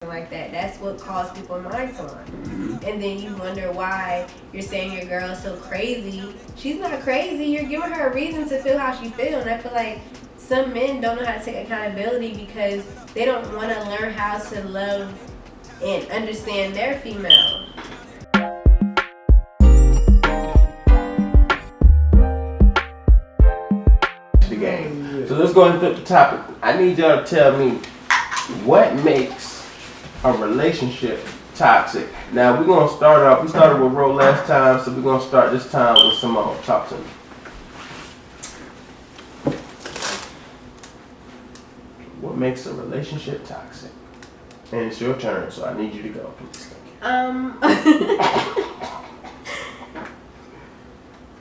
like that. That's what calls people minds on. And then you wonder why you're saying your girl is so crazy. She's not crazy. You're giving her a reason to feel how she feels. And I feel like some men don't know how to take accountability because they don't want to learn how to love and understand their female. The game. So let's go into the topic. I need y'all to tell me what makes a relationship toxic. Now we're gonna start off. We started with Ro last time, so we're gonna start this time with Simone. Talk to me. What makes a relationship toxic? And it's your turn, so I need you to go. Please.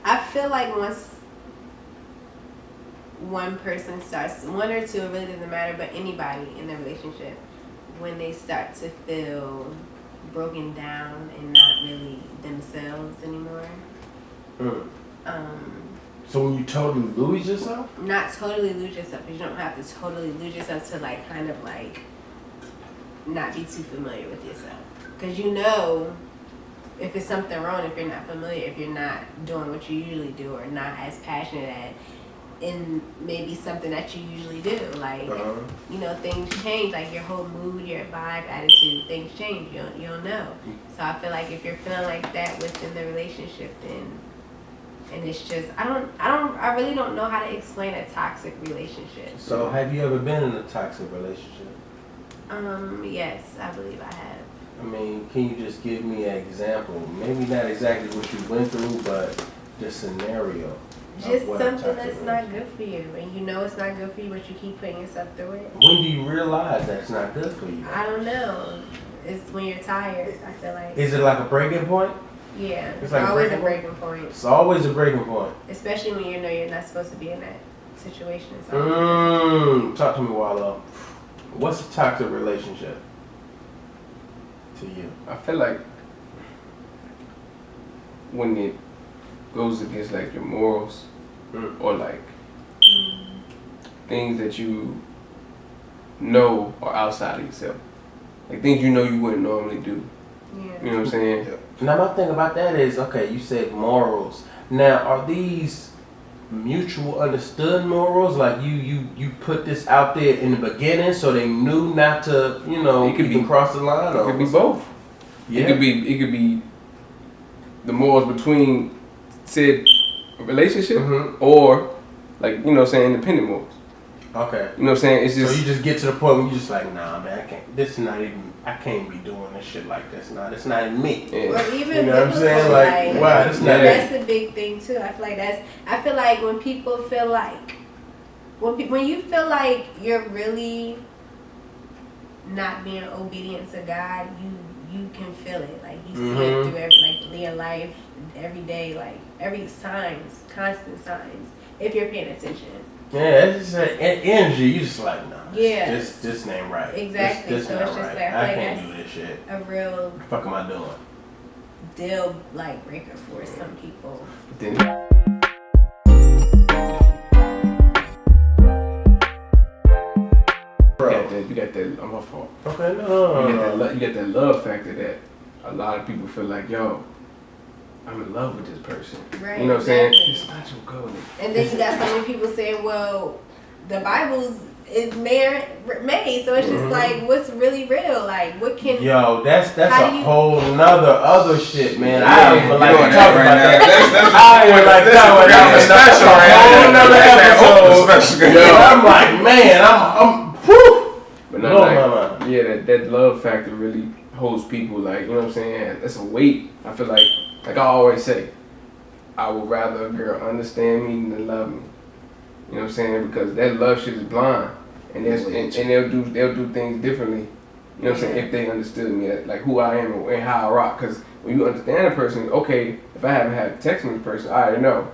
I feel like once one person starts, one or two, it really doesn't matter, but anybody in the relationship, when they start to feel broken down and not really themselves anymore. So when you totally lose yourself? Not totally lose yourself, because you don't have to totally lose yourself to like kind of like not be too familiar with yourself. Because you know if it's something wrong, if you're not familiar, if you're not doing what you usually do or not as passionate at in maybe something that you usually do. Like, you know, things change, like your whole mood, your vibe, attitude, things change. You don't know. So I feel like if you're feeling like that within the relationship, then, and it's just, I really don't know how to explain a toxic relationship. So have you ever been in a toxic relationship? Yes, I believe I have. I mean, can you just give me an example? Maybe not exactly what you went through, but the scenario. Just something that's not good for you, and you know it's not good for you, but you keep putting yourself through it. When do you realize that's not good for you? I don't know. It's when you're tired, I feel like. Is it like a breaking point? Yeah, it's like always a breaking point. It's always a breaking point. Especially when you know you're not supposed to be in that situation. Talk to me, Wallow. What's a toxic relationship to you? I feel like when it goes against like your morals or like things that you know are outside of yourself, like things you know you wouldn't normally do. Yeah. You know what I'm saying? Now my thing about that is, okay, you said morals. Now are these mutual understood morals? Like you put this out there in the beginning so they knew not to, you know, it could even cross the line? It could be both. Yeah. It could be the morals between said relationship or like, you know what I'm saying, independent morals. Okay. You know what I'm saying? It's just, so you just get to the point where you just like, nah man, I can't be doing this shit like this. Nah, that's not in me. Yeah. Or even you know what I'm saying? Like, wow, that's not that's a big thing too. I feel like when people feel like when you feel like you're really not being obedient to God, you can feel it. Like you see it through your life, every day, like every signs, constant signs, if you're paying attention. Yeah, it's just energy. You just like, nah. Yeah. This ain't right. Exactly. This so not it's just right. like I can't do this shit. A real What the fuck am I doing? deal like breaker for some people. then you got that. I'm my fault. Okay, no. You got that love factor that a lot of people feel like, yo, I'm in love with this person. Right. You know what I'm saying? It's not your goal. And then you got so many people saying, well, the Bible's is made, so it's just like, what's really real? Like, what can... Yo, that's a whole nother other shit, man. I don't even like to talk right about now. that. I don't even like to talk about that. That's a whole nother episode. Yo, I'm like, man, I'm whew. But no, like, yeah, that love factor really holds people, like, you know what I'm saying? That's a weight. I feel like I always say, I would rather a girl understand me than love me. You know what I'm saying? Because that love shit is blind, and they'll do things differently. You know what I'm saying? If they understood me, like who I am and how I rock. Because when you understand a person, okay, if I haven't had text with this person, I already know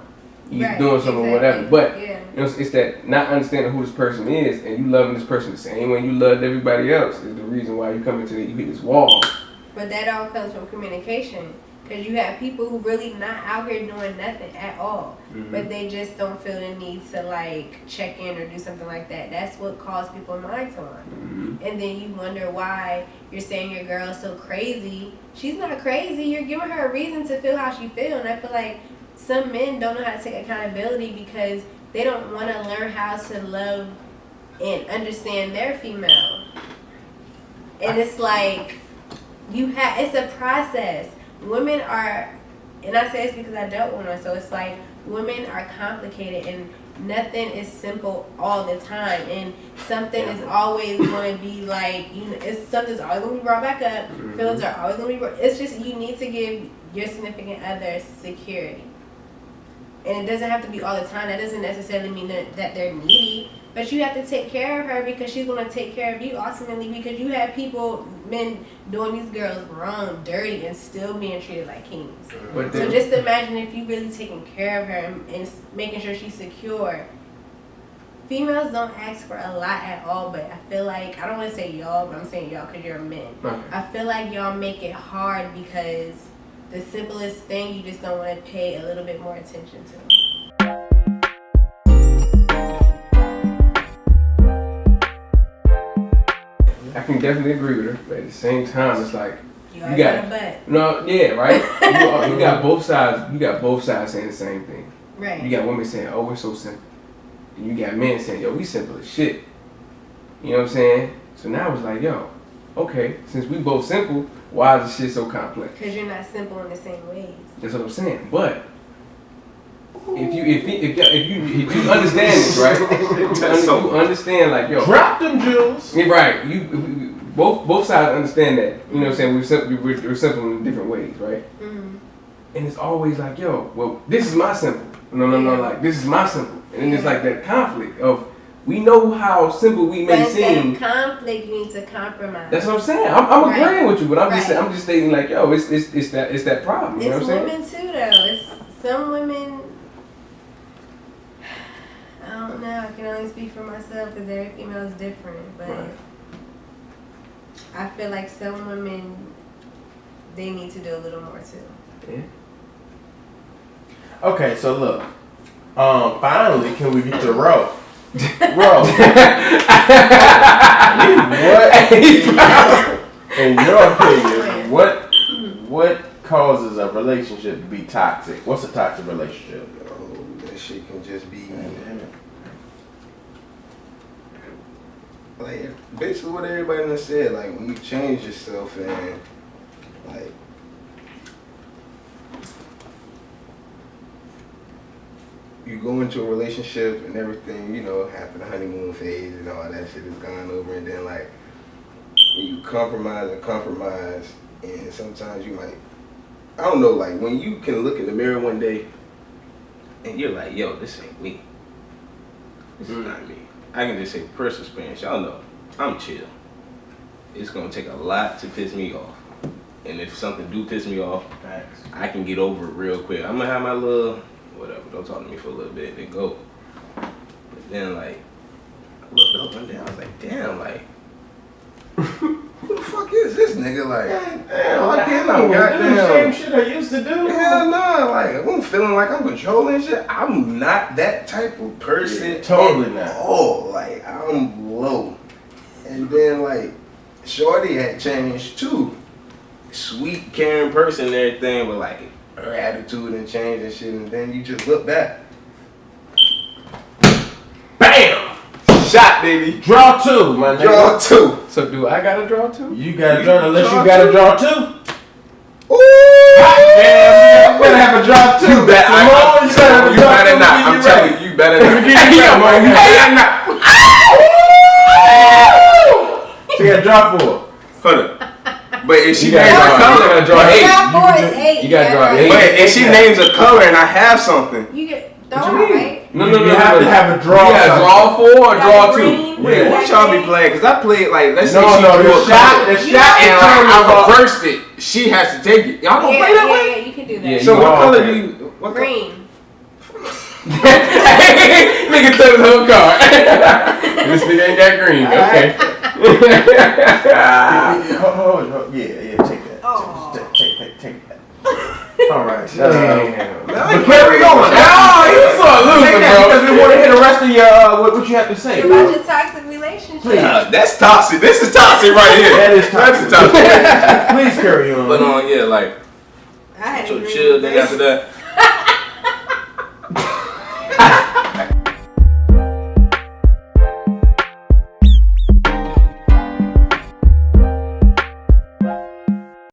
he's doing something or whatever. But you know, it's that not understanding who this person is, and you loving this person the same way you loved everybody else is the reason why you come into you hit this wall. But that all comes from communication. Because you have people who really not out here doing nothing at all, but they just don't feel the need to like check in or do something like that. That's what calls people minds on. And then you wonder why you're saying your girl is so crazy. She's not crazy. You're giving her a reason to feel how she feels. And I feel like some men don't know how to take accountability because they don't want to learn how to love and understand their female. And it's like it's a process. Women are, and I say this because I dealt with one, so it's like women are complicated and nothing is simple all the time, and something is always going to be like, something's always going to be brought back up. Feelings are always going to be it's just, you need to give your significant other security, and it doesn't have to be all the time. That doesn't necessarily mean that they're needy, but you have to take care of her because she's going to take care of you ultimately, because you have men doing these girls wrong, dirty, and still being treated like kings. So just imagine if you really taking care of her and making sure she's secure. Females don't ask for a lot at all, but I feel like, I don't want to say y'all, but I'm saying y'all because you're men. Okay. I feel like y'all make it hard because the simplest thing you just don't want to pay a little bit more attention to. I can definitely agree with her, but at the same time, it's like you got a butt. No, yeah, right. you got both sides. You got both sides saying the same thing. Right. You got women saying, "Oh, we're so simple," and you got men saying, "Yo, we simple as shit." You know what I'm saying? So now it's like, yo, okay, since we both simple, why is this shit so complex? Because you're not simple in the same ways. That's what I'm saying. But if you understand this, right? You understand, like, yo, drop them jewels. Yeah, right. Both sides understand that. You know what I'm saying? We're simple in different ways, right? And it's always like, yo, well, this is my simple. No, like, this is my simple. And then it's like that conflict of, we know how simple we may seem. But conflict, you need to compromise. That's what I'm saying. I'm agreeing with you, but I'm just stating, like, yo, it's that problem. You know what I'm saying? It's women too, though. It's some women. I don't know. I can only speak for myself because every female is different. But I feel like some women, they need to do a little more too. Yeah. Okay, so look. Finally, can we get the rope? Bro, in your opinion, what causes a relationship to be toxic? What's a toxic relationship? Oh, that shit can just be like basically what everybody done said. Like when you change yourself and like you go into a relationship and everything, you know, after the honeymoon phase and all that shit is gone over, and then like when you compromise, and sometimes you might, I don't know, like when you can look in the mirror one day and you're like, yo, this ain't me. This is not me. I can just say personal experience. Y'all know, I'm chill. It's gonna take a lot to piss me off. And if something do piss me off, I can get over it real quick. I'm gonna have my little, whatever, don't talk to me for a little bit, then go. But then like, I looked up one day, I was like, damn, like, who the fuck is this nigga? Like, damn, I can't do the same shit I used to do. Hell no, like, I'm feeling like I'm controlling shit. I'm not that type of person. Yeah, totally not. Oh, like, I'm low. And then, like, Shorty had changed too. Sweet, caring person and everything, but like, her attitude and change and shit, and then you just look back. Bam! Shot, baby. Draw two, my nigga. Draw two. So do I gotta draw two? You gotta draw unless you gotta draw two. Ooh! Damn, you better have a draw two. You better not. I'm telling you, you better not. You better not. So you gotta draw four. Hold up. But if she You names a color, gotta draw eight. You gotta draw eight. but if she names a color and I have something, You get throw it, right? No. You have to have a draw. You gotta draw four or draw two. Green, wait, what y'all be playing? Cause I played like, let's say No, she no, drew the a shot, color the shot, and and I reversed it. She has to take it. Y'all gonna play that way? Yeah, you can do that. Yeah, So you what are, color okay. do you? What Green. Nigga took his whole card. This nigga ain't got green. Okay. Hold, yeah, take that. Oh. Take that. All right. Damn. But carry on. No, you saw a loser, bro. Because we want to hear the rest of your what you have to say. About your toxic relationship. That's toxic. This is toxic right here. That is toxic. That's toxic. Please carry on. But yeah, like I had so to chill. Then after that,